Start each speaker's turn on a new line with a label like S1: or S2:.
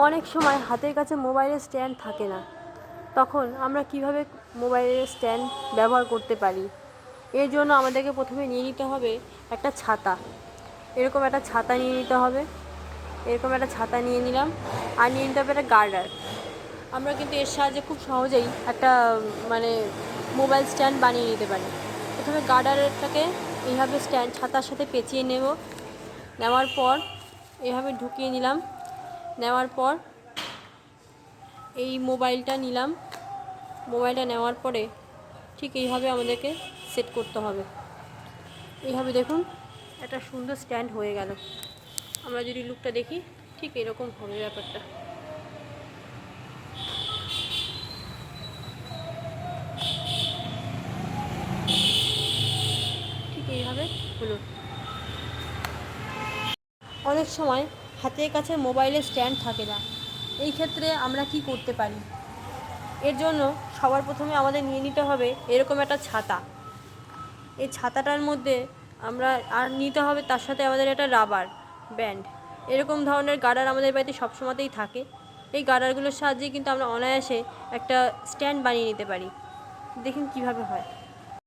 S1: অনেক সময় হাতের কাছে মোবাইলের স্ট্যান্ড থাকে না, তখন আমরা কিভাবে মোবাইলের স্ট্যান্ড ব্যবহার করতে পারি। এর জন্য আমাদেরকে প্রথমে নিয়ে নিতে হবে একটা ছাতা। এরকম একটা ছাতা নিয়ে নিতে হবে। এরকম একটা ছাতা নিয়ে নিলাম, আর নিয়ে নিতে হবে একটা গার্ডার। আমরা কিন্তু এর সাহায্যে খুব সহজেই একটা মোবাইল স্ট্যান্ড বানিয়ে নিতে পারি। প্রথমে গার্ডারটাকে এইভাবে ছাতার সাথে পেঁচিয়ে নেওয়ার পর এইভাবে ঢুকিয়ে নিলাম। নেওয়ার পর এই মোবাইলটা নিলাম। মোবাইলটা নেওয়ার পরে ঠিক এইভাবে আমাদেরকে সেট করতে হবে। এইভাবে দেখুন একটা সুন্দর স্ট্যান্ড হয়ে গেল। আমরা যদি লুকটা দেখি ঠিক এরকম হবে ব্যাপারটা। ঠিক এইভাবে হলো। অনেক সময় হাতের কাছে মোবাইলের স্ট্যান্ড থাকে না, এই ক্ষেত্রে আমরা কি করতে পারি? এর জন্য সবার প্রথমে আমাদের নিয়ে নিতে হবে এরকম একটা ছাতা। এই ছাতাটার মধ্যে আমরা আর নিতে হবে তার সাথে আমাদের একটা রাবার ব্যান্ড। এরকম ধরনের গার্ডার আমাদের বাড়িতে সবসময়তেই থাকে। এই গার্ডারগুলোর সাহায্যেই কিন্তু আমরা অনায়াসে একটা স্ট্যান্ড বানিয়ে নিতে পারি। দেখুন কীভাবে হয়।